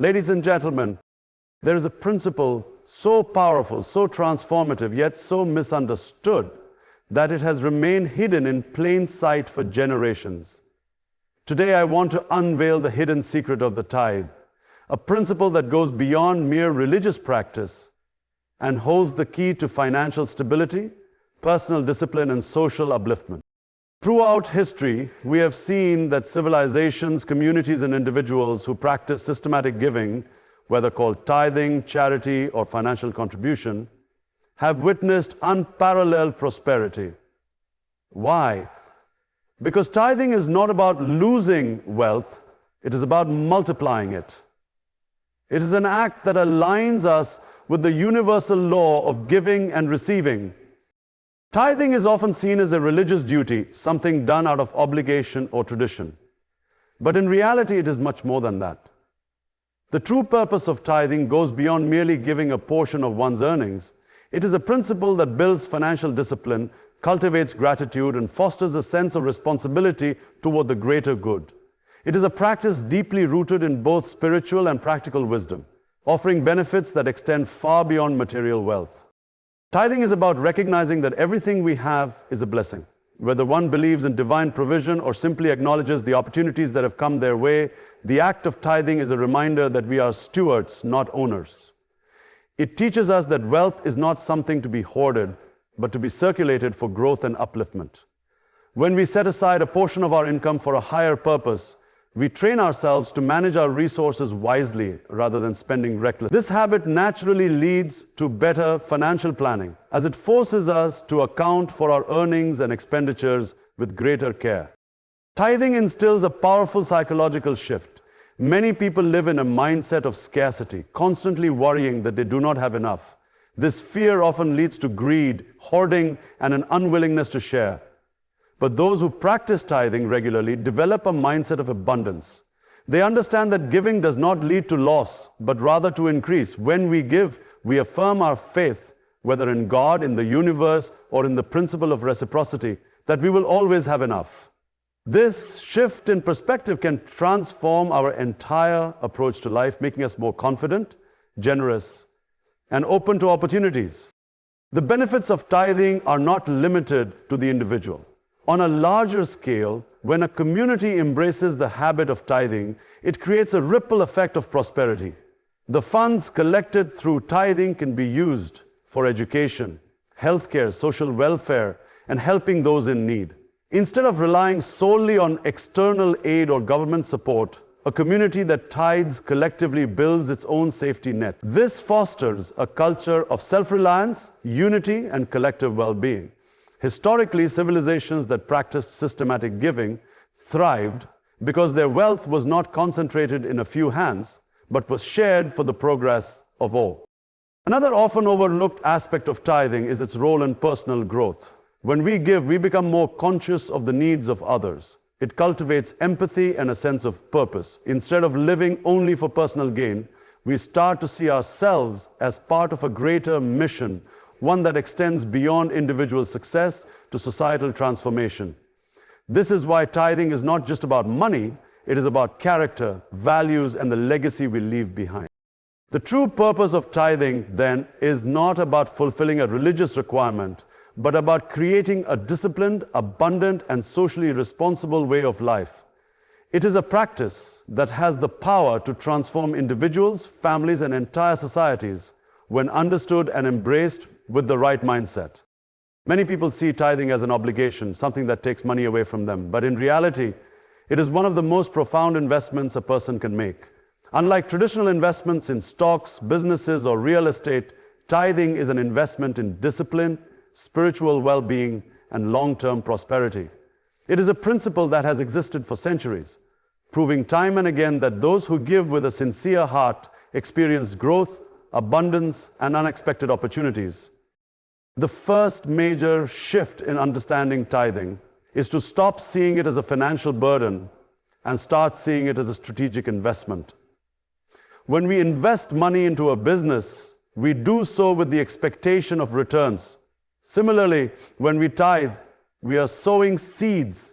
Ladies and gentlemen, there is a principle so powerful, so transformative, yet so misunderstood that it has remained hidden in plain sight for generations. Today, I want to unveil the hidden secret of the tithe, a principle that goes beyond mere religious practice and holds the key to financial stability, personal discipline, and social upliftment. Throughout history, we have seen that civilizations, communities, and individuals who practice systematic giving, whether called tithing, charity, or financial contribution, have witnessed unparalleled prosperity. Why? Because tithing is not about losing wealth, it is about multiplying it. It is an act that aligns us with the universal law of giving and receiving. Tithing is often seen as a religious duty, something done out of obligation or tradition. But in reality, it is much more than that. The true purpose of tithing goes beyond merely giving a portion of one's earnings. It is a principle that builds financial discipline, cultivates gratitude, and fosters a sense of responsibility toward the greater good. It is a practice deeply rooted in both spiritual and practical wisdom, offering benefits that extend far beyond material wealth. Tithing is about recognizing that everything we have is a blessing. Whether one believes in divine provision or simply acknowledges the opportunities that have come their way, the act of tithing is a reminder that we are stewards, not owners. It teaches us that wealth is not something to be hoarded, but to be circulated for growth and upliftment. When we set aside a portion of our income for a higher purpose, we train ourselves to manage our resources wisely rather than spending recklessly. This habit naturally leads to better financial planning, as it forces us to account for our earnings and expenditures with greater care. Tithing instills a powerful psychological shift. Many people live in a mindset of scarcity, constantly worrying that they do not have enough. This fear often leads to greed, hoarding, and an unwillingness to share. But those who practice tithing regularly develop a mindset of abundance. They understand that giving does not lead to loss, but rather to increase. When we give, we affirm our faith, whether in God, in the universe, or in the principle of reciprocity, that we will always have enough. This shift in perspective can transform our entire approach to life, making us more confident, generous, and open to opportunities. The benefits of tithing are not limited to the individual. On a larger scale, when a community embraces the habit of tithing, it creates a ripple effect of prosperity. The funds collected through tithing can be used for education, healthcare, social welfare, and helping those in need. Instead of relying solely on external aid or government support, a community that tithes collectively builds its own safety net. This fosters a culture of self-reliance, unity, and collective well-being. Historically, civilizations that practiced systematic giving thrived because their wealth was not concentrated in a few hands, but was shared for the progress of all. Another often overlooked aspect of tithing is its role in personal growth. When we give, we become more conscious of the needs of others. It cultivates empathy and a sense of purpose. Instead of living only for personal gain, we start to see ourselves as part of a greater mission, one that extends beyond individual success to societal transformation. This is why tithing is not just about money, it is about character, values, and the legacy we leave behind. The true purpose of tithing, then, is not about fulfilling a religious requirement, but about creating a disciplined, abundant, and socially responsible way of life. It is a practice that has the power to transform individuals, families, and entire societies when understood and embraced with the right mindset. Many people see tithing as an obligation, something that takes money away from them. But in reality, it is one of the most profound investments a person can make. Unlike traditional investments in stocks, businesses, or real estate, tithing is an investment in discipline, spiritual well-being, and long-term prosperity. It is a principle that has existed for centuries, proving time and again that those who give with a sincere heart experience growth, abundance, and unexpected opportunities. The first major shift in understanding tithing is to stop seeing it as a financial burden and start seeing it as a strategic investment. When we invest money into a business, we do so with the expectation of returns. Similarly, when we tithe, we are sowing seeds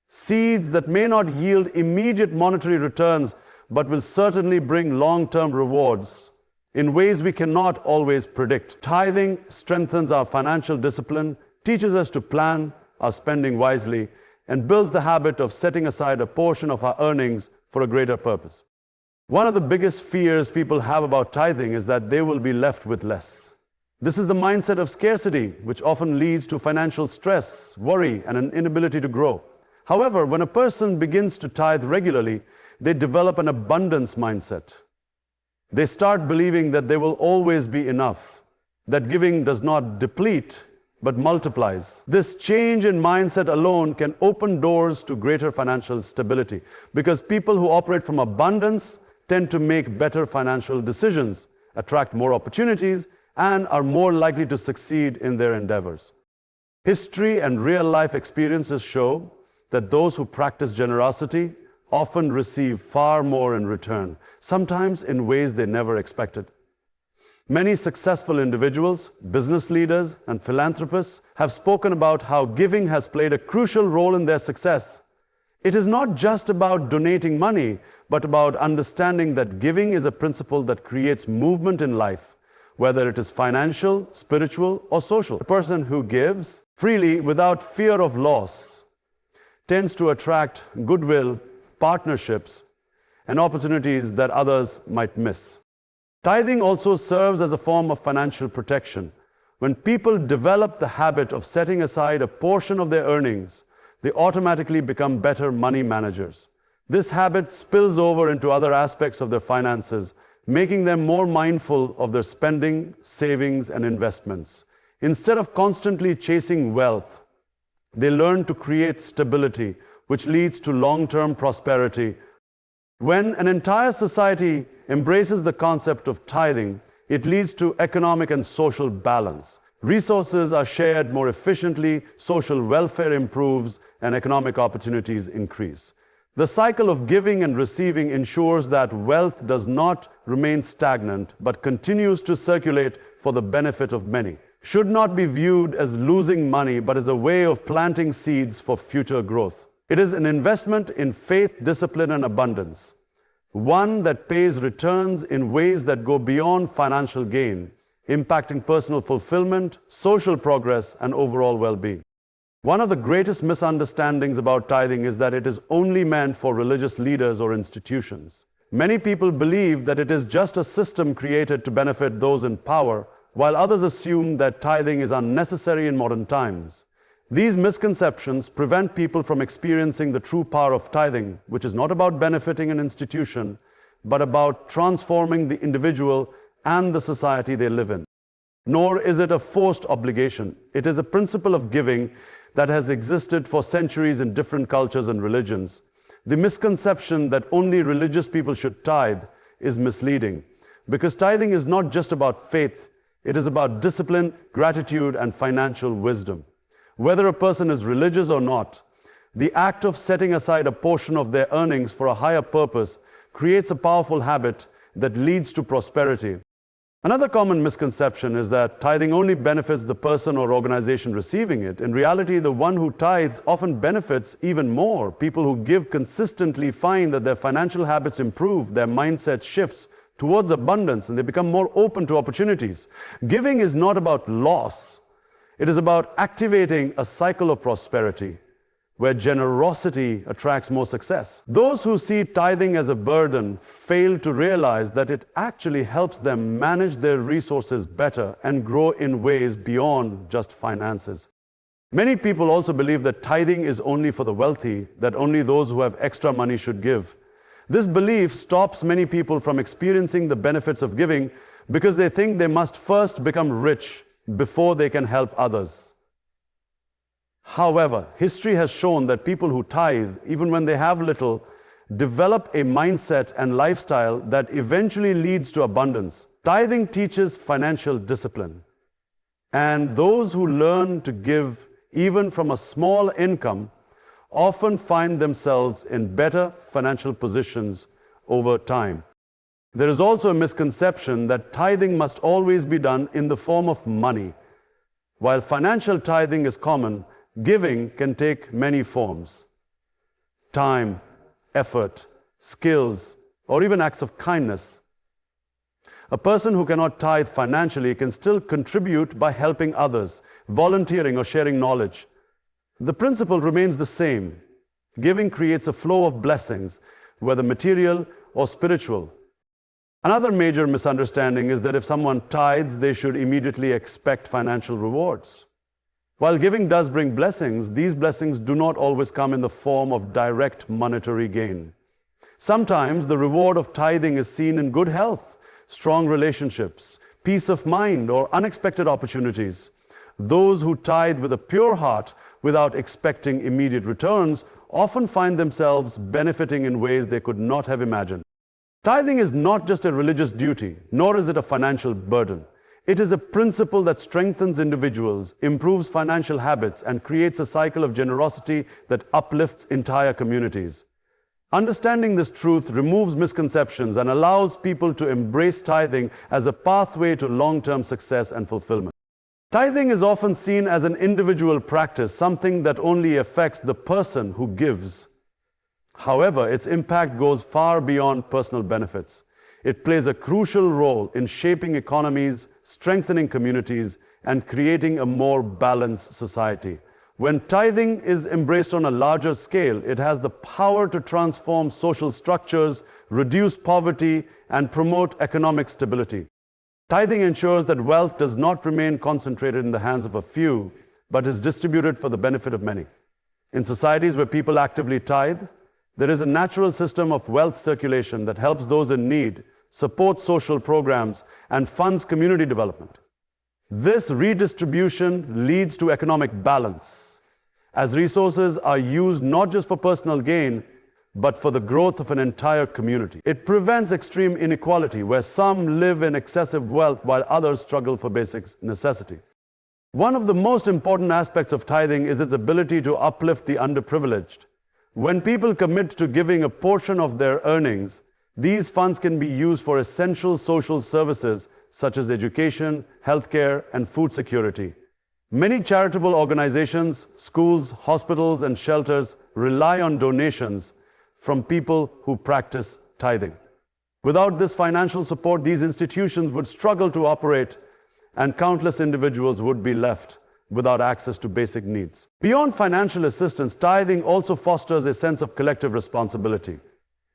that may not yield immediate monetary returns, but will certainly bring long-term rewards in ways we cannot always predict. Tithing strengthens our financial discipline, teaches us to plan our spending wisely, and builds the habit of setting aside a portion of our earnings for a greater purpose. One of the biggest fears people have about tithing is that they will be left with less. This is the mindset of scarcity, which often leads to financial stress, worry, and an inability to grow. However, when a person begins to tithe regularly, they develop an abundance mindset. They start believing that there will always be enough, that giving does not deplete, but multiplies. This change in mindset alone can open doors to greater financial stability, because people who operate from abundance tend to make better financial decisions, attract more opportunities, and are more likely to succeed in their endeavors. History and real-life experiences show that those who practice generosity often receive far more in return, sometimes in ways they never expected. Many successful individuals, business leaders, and philanthropists have spoken about how giving has played a crucial role in their success. It is not just about donating money, but about understanding that giving is a principle that creates movement in life, whether it is financial, spiritual, or social. A person who gives freely without fear of loss tends to attract goodwill, partnerships, and opportunities that others might miss. Tithing also serves as a form of financial protection. When people develop the habit of setting aside a portion of their earnings, they automatically become better money managers. This habit spills over into other aspects of their finances, making them more mindful of their spending, savings, and investments. Instead of constantly chasing wealth, they learn to create stability, which leads to long-term prosperity. When an entire society embraces the concept of tithing, it leads to economic and social balance. Resources are shared more efficiently, social welfare improves, and economic opportunities increase. The cycle of giving and receiving ensures that wealth does not remain stagnant, but continues to circulate for the benefit of many. Should not be viewed as losing money, but as a way of planting seeds for future growth. It is an investment in faith, discipline, and abundance, one that pays returns in ways that go beyond financial gain, impacting personal fulfillment, social progress, and overall well-being. One of the greatest misunderstandings about tithing is that it is only meant for religious leaders or institutions. Many people believe that it is just a system created to benefit those in power, while others assume that tithing is unnecessary in modern times. These misconceptions prevent people from experiencing the true power of tithing, which is not about benefiting an institution, but about transforming the individual and the society they live in. Nor is it a forced obligation. It is a principle of giving that has existed for centuries in different cultures and religions. The misconception that only religious people should tithe is misleading, because tithing is not just about faith, it is about discipline, gratitude, and financial wisdom. Whether a person is religious or not, the act of setting aside a portion of their earnings for a higher purpose creates a powerful habit that leads to prosperity. Another common misconception is that tithing only benefits the person or organization receiving it. In reality, the one who tithes often benefits even more. People who give consistently find that their financial habits improve, their mindset shifts towards abundance, and they become more open to opportunities. Giving is not about loss. It is about activating a cycle of prosperity, where generosity attracts more success. Those who see tithing as a burden fail to realize that it actually helps them manage their resources better and grow in ways beyond just finances. Many people also believe that tithing is only for the wealthy, that only those who have extra money should give. This belief stops many people from experiencing the benefits of giving because they think they must first become rich before they can help others. However, history has shown that people who tithe, even when they have little, develop a mindset and lifestyle that eventually leads to abundance. Tithing teaches financial discipline, and those who learn to give even from a small income often find themselves in better financial positions over time. There is also a misconception that tithing must always be done in the form of money. While financial tithing is common, giving can take many forms: time, effort, skills, or even acts of kindness. A person who cannot tithe financially can still contribute by helping others, volunteering, or sharing knowledge. The principle remains the same. Giving creates a flow of blessings, whether material or spiritual. Another major misunderstanding is that if someone tithes, they should immediately expect financial rewards. While giving does bring blessings, these blessings do not always come in the form of direct monetary gain. Sometimes the reward of tithing is seen in good health, strong relationships, peace of mind, or unexpected opportunities. Those who tithe with a pure heart, without expecting immediate returns, often find themselves benefiting in ways they could not have imagined. Tithing is not just a religious duty, nor is it a financial burden. It is a principle that strengthens individuals, improves financial habits, and creates a cycle of generosity that uplifts entire communities. Understanding this truth removes misconceptions and allows people to embrace tithing as a pathway to long-term success and fulfillment. Tithing is often seen as an individual practice, something that only affects the person who gives. However, its impact goes far beyond personal benefits. It plays a crucial role in shaping economies, strengthening communities, and creating a more balanced society. When tithing is embraced on a larger scale, it has the power to transform social structures, reduce poverty, and promote economic stability. Tithing ensures that wealth does not remain concentrated in the hands of a few, but is distributed for the benefit of many. In societies where people actively tithe, there is a natural system of wealth circulation that helps those in need, supports social programs, and funds community development. This redistribution leads to economic balance, as resources are used not just for personal gain, but for the growth of an entire community. It prevents extreme inequality, where some live in excessive wealth while others struggle for basic necessities. One of the most important aspects of tithing is its ability to uplift the underprivileged. When people commit to giving a portion of their earnings, these funds can be used for essential social services such as education, healthcare, and food security. Many charitable organizations, schools, hospitals, and shelters rely on donations from people who practice tithing. Without this financial support, these institutions would struggle to operate, and countless individuals would be left without access to basic needs. Beyond financial assistance, tithing also fosters a sense of collective responsibility.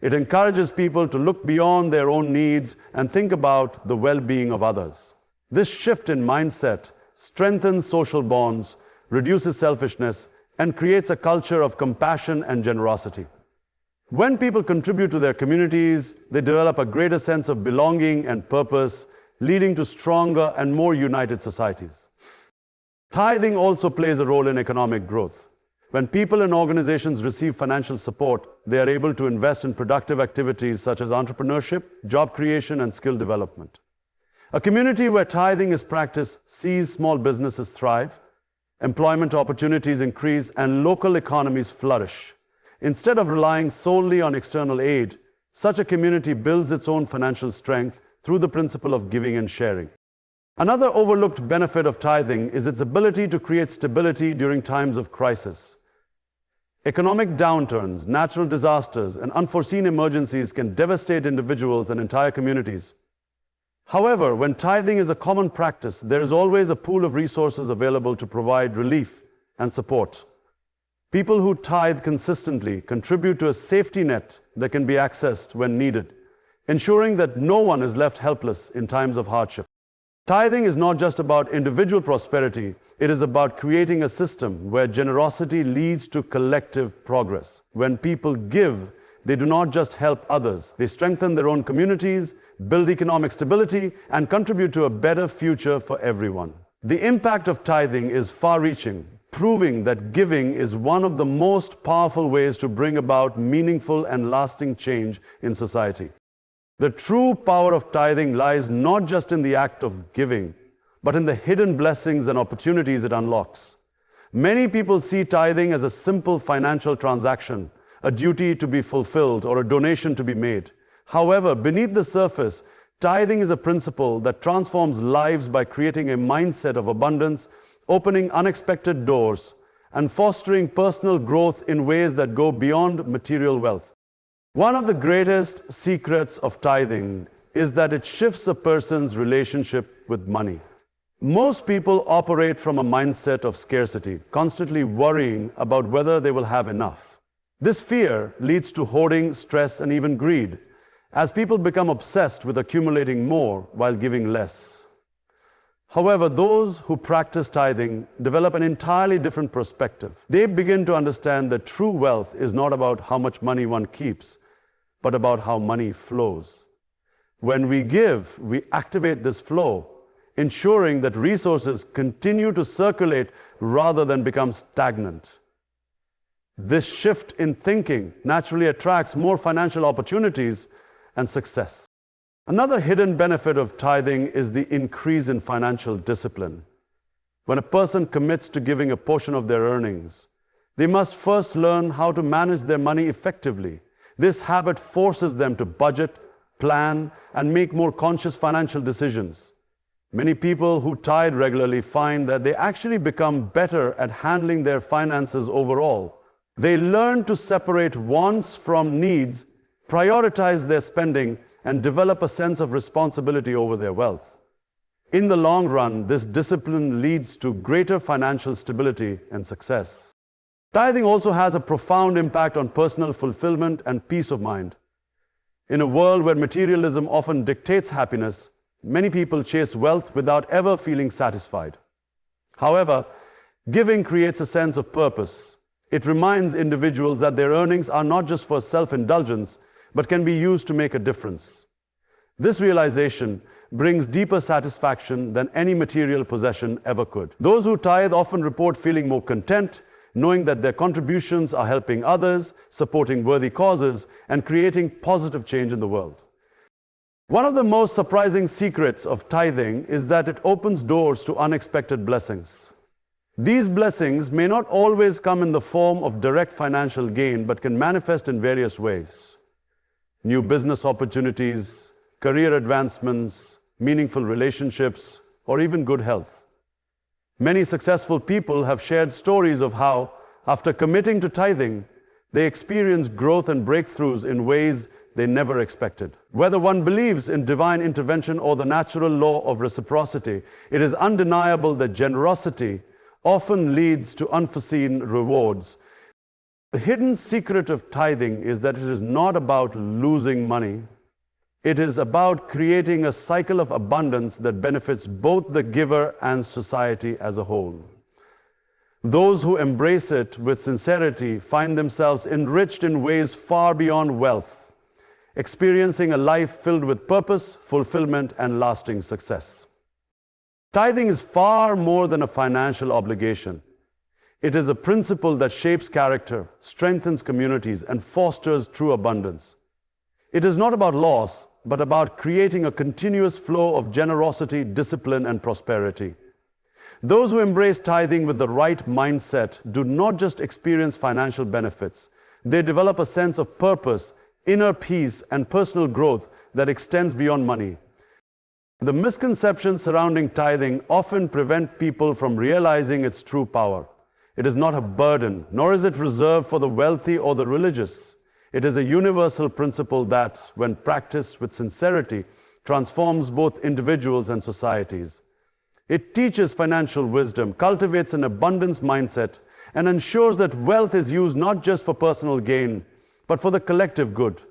It encourages people to look beyond their own needs and think about the well-being of others. This shift in mindset strengthens social bonds, reduces selfishness, and creates a culture of compassion and generosity. When people contribute to their communities, they develop a greater sense of belonging and purpose, leading to stronger and more united societies. Tithing also plays a role in economic growth. When people and organizations receive financial support, they are able to invest in productive activities such as entrepreneurship, job creation, and skill development. A community where tithing is practiced sees small businesses thrive, employment opportunities increase, and local economies flourish. Instead of relying solely on external aid, such a community builds its own financial strength through the principle of giving and sharing. Another overlooked benefit of tithing is its ability to create stability during times of crisis. Economic downturns, natural disasters, and unforeseen emergencies can devastate individuals and entire communities. However, when tithing is a common practice, there is always a pool of resources available to provide relief and support. People who tithe consistently contribute to a safety net that can be accessed when needed, ensuring that no one is left helpless in times of hardship. Tithing is not just about individual prosperity, it is about creating a system where generosity leads to collective progress. When people give, they do not just help others, they strengthen their own communities, build economic stability, and contribute to a better future for everyone. The impact of tithing is far-reaching, proving that giving is one of the most powerful ways to bring about meaningful and lasting change in society. The true power of tithing lies not just in the act of giving, but in the hidden blessings and opportunities it unlocks. Many people see tithing as a simple financial transaction, a duty to be fulfilled or a donation to be made. However, beneath the surface, tithing is a principle that transforms lives by creating a mindset of abundance, opening unexpected doors, and fostering personal growth in ways that go beyond material wealth. One of the greatest secrets of tithing is that it shifts a person's relationship with money. Most people operate from a mindset of scarcity, constantly worrying about whether they will have enough. This fear leads to hoarding, stress, and even greed, as people become obsessed with accumulating more while giving less. However, those who practice tithing develop an entirely different perspective. They begin to understand that true wealth is not about how much money one keeps, but about how money flows. When we give, we activate this flow, ensuring that resources continue to circulate rather than become stagnant. This shift in thinking naturally attracts more financial opportunities and success. Another hidden benefit of tithing is the increase in financial discipline. When a person commits to giving a portion of their earnings, they must first learn how to manage their money effectively. This habit forces them to budget, plan, and make more conscious financial decisions. Many people who tithe regularly find that they actually become better at handling their finances overall. They learn to separate wants from needs, prioritize their spending, and develop a sense of responsibility over their wealth. In the long run, this discipline leads to greater financial stability and success. Tithing also has a profound impact on personal fulfillment and peace of mind. In a world where materialism often dictates happiness, many people chase wealth without ever feeling satisfied. However, giving creates a sense of purpose. It reminds individuals that their earnings are not just for self-indulgence, but can be used to make a difference. This realization brings deeper satisfaction than any material possession ever could. Those who tithe often report feeling more content, knowing that their contributions are helping others, supporting worthy causes, and creating positive change in the world. One of the most surprising secrets of tithing is that it opens doors to unexpected blessings. These blessings may not always come in the form of direct financial gain, but can manifest in various ways. New business opportunities, career advancements, meaningful relationships, or even good health. Many successful people have shared stories of how, after committing to tithing, they experience growth and breakthroughs in ways they never expected. Whether one believes in divine intervention or the natural law of reciprocity, it is undeniable that generosity often leads to unforeseen rewards. The hidden secret of tithing is that it is not about losing money. It is about creating a cycle of abundance that benefits both the giver and society as a whole. Those who embrace it with sincerity find themselves enriched in ways far beyond wealth, experiencing a life filled with purpose, fulfillment, and lasting success. Tithing is far more than a financial obligation. It is a principle that shapes character, strengthens communities, and fosters true abundance. It is not about loss, but about creating a continuous flow of generosity, discipline, and prosperity. Those who embrace tithing with the right mindset do not just experience financial benefits. They develop a sense of purpose, inner peace, and personal growth that extends beyond money. The misconceptions surrounding tithing often prevent people from realizing its true power. It is not a burden, nor is it reserved for the wealthy or the religious. It is a universal principle that, when practiced with sincerity, transforms both individuals and societies. It teaches financial wisdom, cultivates an abundance mindset, and ensures that wealth is used not just for personal gain, but for the collective good.